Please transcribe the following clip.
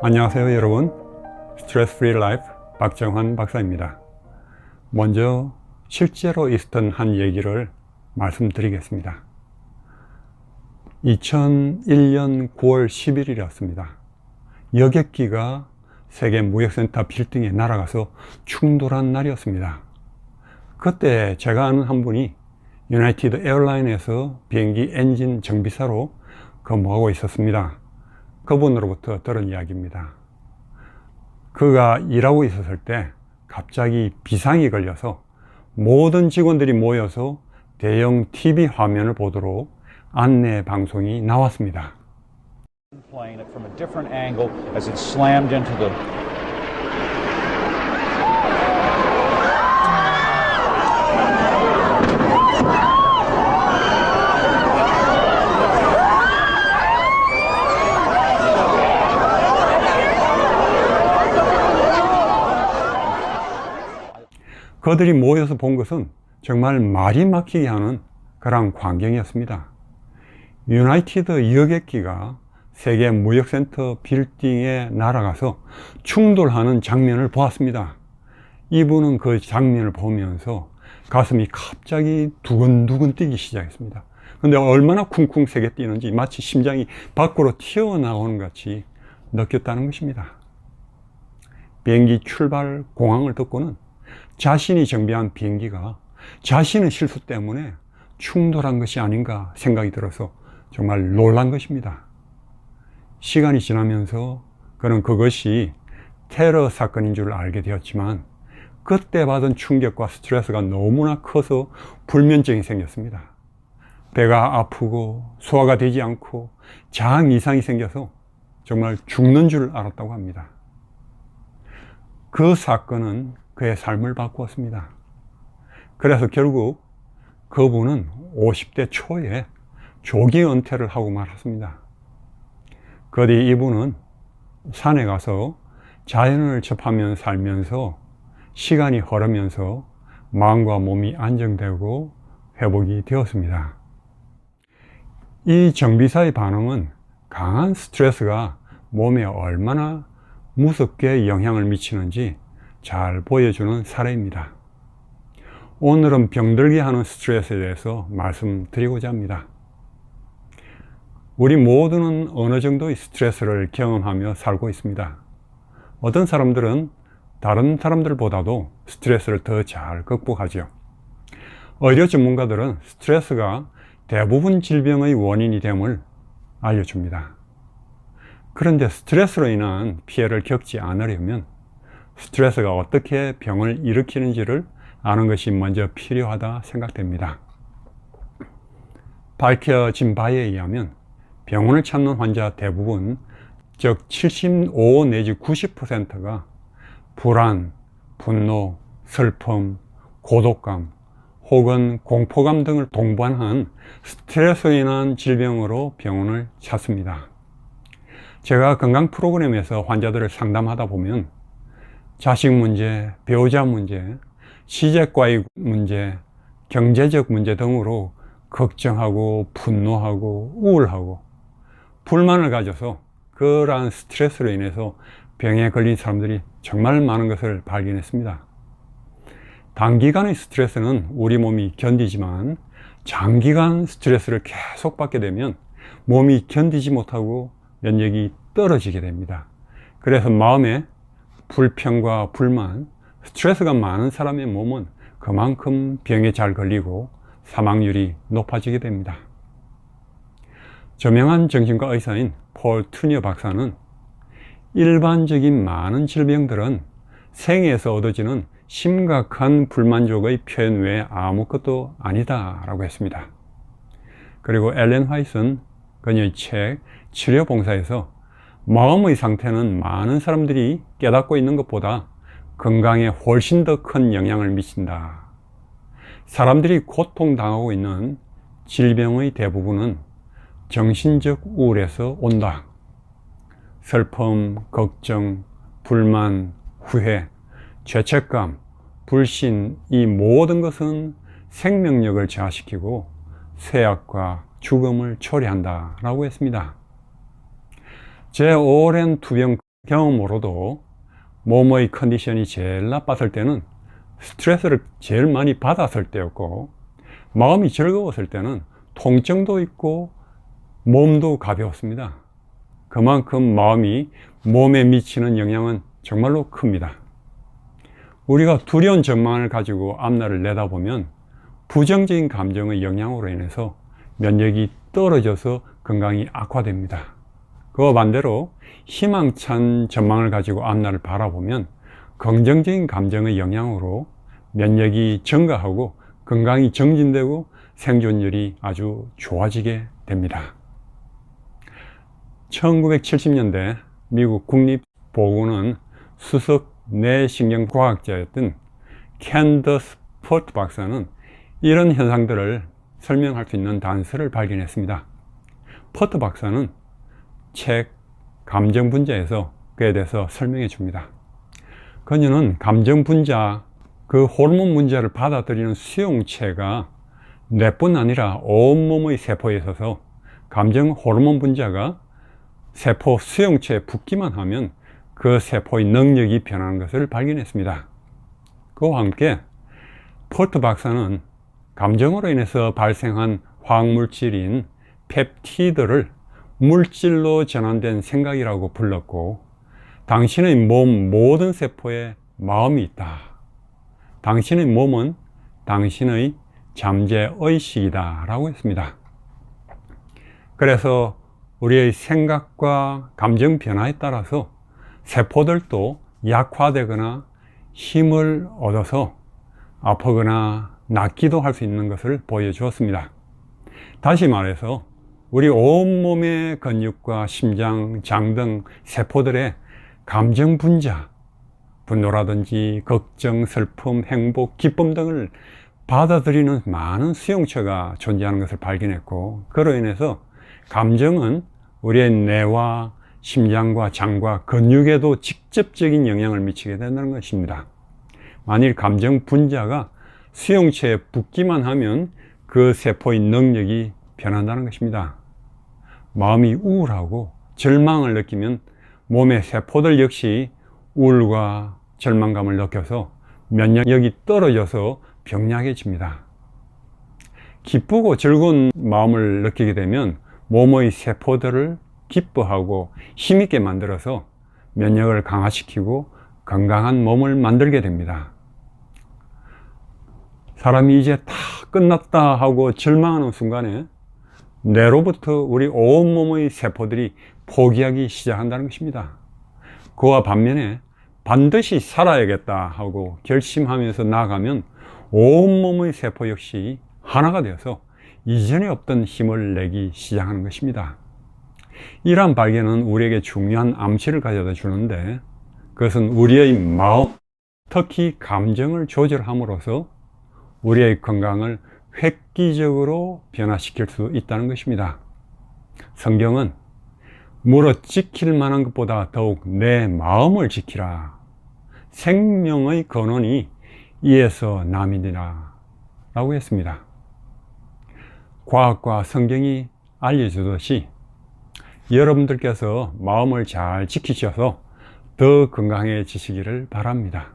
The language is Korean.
안녕하세요 여러분, 스트레스 프리 라이프 박정환 박사입니다. 먼저 실제로 있었던 한 얘기를 말씀드리겠습니다. 2001년 9월 10일이었습니다. 여객기가 세계 무역센터 빌딩에 날아가서 충돌한 날이었습니다. 그때 제가 아는 한 분이 유나이티드 에어라인에서 비행기 엔진 정비사로 근무하고 있었습니다. 그분으로부터 들은 이야기입니다. 그가 일하고 있었을 때 갑자기 비상이 걸려서 모든 직원들이 모여서 대형 TV 화면을 보도록 안내 방송이 나왔습니다. From a different angle as it slammed into the 그들이 모여서 본 것은 정말 말이 막히게 하는 그런 광경이었습니다. 유나이티드 여객기가 세계 무역센터 빌딩에 날아가서 충돌하는 장면을 보았습니다. 이분은 그 장면을 보면서 가슴이 갑자기 두근두근 뛰기 시작했습니다. 근데 얼마나 쿵쿵 세게 뛰는지 마치 심장이 밖으로 튀어나오는 것 같이 느꼈다는 것입니다. 비행기 출발 공항을 듣고는 자신이 정비한 비행기가 자신의 실수 때문에 충돌한 것이 아닌가 생각이 들어서 정말 놀란 것입니다. 시간이 지나면서 그는 그것이 테러 사건인 줄 알게 되었지만 그때 받은 충격과 스트레스가 너무나 커서 불면증이 생겼습니다. 배가 아프고 소화가 되지 않고 장 이상이 생겨서 정말 죽는 줄 알았다고 합니다. 그 사건은 그의 삶을 바꾸었습니다. 그래서 결국 그분은 50대 초에 조기 은퇴를 하고 말았습니다. 그 뒤 이분은 산에 가서 자연을 접하며 살면서 시간이 흐르면서 마음과 몸이 안정되고 회복이 되었습니다. 이 정비사의 반응은 강한 스트레스가 몸에 얼마나 무섭게 영향을 미치는지 잘 보여주는 사례입니다. 오늘은 병들게 하는 스트레스에 대해서 말씀드리고자 합니다. 우리 모두는 어느 정도의 스트레스를 경험하며 살고 있습니다. 어떤 사람들은 다른 사람들보다도 스트레스를 더 잘 극복하죠. 의료 전문가들은 스트레스가 대부분 질병의 원인이 됨을 알려줍니다. 그런데 스트레스로 인한 피해를 겪지 않으려면 스트레스가 어떻게 병을 일으키는지를 아는 것이 먼저 필요하다 생각됩니다. 밝혀진 바에 의하면 병원을 찾는 환자 대부분, 즉 75 내지 90%가 불안, 분노, 슬픔, 고독감 혹은 공포감 등을 동반한 스트레스로 인한 질병으로 병원을 찾습니다. 제가 건강 프로그램에서 환자들을 상담하다 보면 자식 문제, 배우자 문제, 시댁과의 문제, 경제적 문제 등으로 걱정하고 분노하고 우울하고 불만을 가져서 그러한 스트레스로 인해서 병에 걸린 사람들이 정말 많은 것을 발견했습니다. 단기간의 스트레스는 우리 몸이 견디지만 장기간 스트레스를 계속 받게 되면 몸이 견디지 못하고 면역이 떨어지게 됩니다. 그래서 마음에 불평과 불만, 스트레스가 많은 사람의 몸은 그만큼 병에 잘 걸리고 사망률이 높아지게 됩니다. 저명한 정신과 의사인 폴 투니어 박사는 일반적인 많은 질병들은 생에서 얻어지는 심각한 불만족의 표현 외에 아무것도 아니다 라고 했습니다. 그리고 엘렌 화이트는 그녀의 책 치료봉사에서 마음의 상태는 많은 사람들이 깨닫고 있는 것보다 건강에 훨씬 더 큰 영향을 미친다. 사람들이 고통당하고 있는 질병의 대부분은 정신적 우울에서 온다. 슬픔, 걱정, 불만, 후회, 죄책감, 불신, 이 모든 것은 생명력을 저하시키고 쇠약과 죽음을 초래한다 라고 했습니다. 제 오랜 투병 경험으로도 몸의 컨디션이 제일 나빴을 때는 스트레스를 제일 많이 받았을 때였고, 마음이 즐거웠을 때는 통증도 있고 몸도 가벼웠습니다. 그만큼 마음이 몸에 미치는 영향은 정말로 큽니다. 우리가 두려운 전망을 가지고 앞날을 내다보면 부정적인 감정의 영향으로 인해서 면역이 떨어져서 건강이 악화됩니다. 그와 반대로 희망찬 전망을 가지고 앞날을 바라보면 긍정적인 감정의 영향으로 면역이 증가하고 건강이 정진되고 생존율이 아주 좋아지게 됩니다. 1970년대 미국 국립보건원 수석 뇌신경과학자였던 캔더스 포트 박사는 이런 현상들을 설명할 수 있는 단서를 발견했습니다. 포트 박사는 책 감정분자에서 그에 대해서 설명해 줍니다. 그녀는 감정분자, 그 호르몬 문제를 받아들이는 수용체가 뇌뿐 아니라 온몸의 세포에 있어서 감정 호르몬 분자가 세포 수용체에 붙기만 하면 그 세포의 능력이 변하는 것을 발견했습니다. 그와 함께 포트 박사는 감정으로 인해서 발생한 화학물질인 펩티드를 물질로 전환된 생각이라고 불렀고, 당신의 몸 모든 세포에 마음이 있다. 당신의 몸은 당신의 잠재의식이다 라고 했습니다. 그래서 우리의 생각과 감정 변화에 따라서 세포들도 약화되거나 힘을 얻어서 아프거나 낫기도 할 수 있는 것을 보여주었습니다. 다시 말해서 우리 온몸의 근육과 심장, 장 등 세포들의 감정 분자, 분노라든지 걱정, 슬픔, 행복, 기쁨 등을 받아들이는 많은 수용체가 존재하는 것을 발견했고, 그로 인해서 감정은 우리의 뇌와 심장과 장과 근육에도 직접적인 영향을 미치게 된다는 것입니다. 만일 감정 분자가 수용체에 붙기만 하면 그 세포의 능력이 변한다는 것입니다. 마음이 우울하고 절망을 느끼면 몸의 세포들 역시 우울과 절망감을 느껴서 면역력이 떨어져서 병약해집니다. 기쁘고 즐거운 마음을 느끼게 되면 몸의 세포들을 기뻐하고 힘있게 만들어서 면역을 강화시키고 건강한 몸을 만들게 됩니다. 사람이 이제 다 끝났다 하고 절망하는 순간에 뇌로부터 우리 온몸의 세포들이 포기하기 시작한다는 것입니다. 그와 반면에 반드시 살아야겠다 하고 결심하면서 나아가면 온몸의 세포 역시 하나가 되어서 이전에 없던 힘을 내기 시작하는 것입니다. 이러한 발견은 우리에게 중요한 암시를 가져다 주는데, 그것은 우리의 마음, 특히 감정을 조절함으로써 우리의 건강을 획기적으로 변화시킬 수 있다는 것입니다. 성경은 물어 지킬 만한 것보다 더욱 내 마음을 지키라. 생명의 근원이 이에서 남이니라 라고 했습니다. 과학과 성경이 알려주듯이 여러분들께서 마음을 잘 지키셔서 더 건강해지시기를 바랍니다.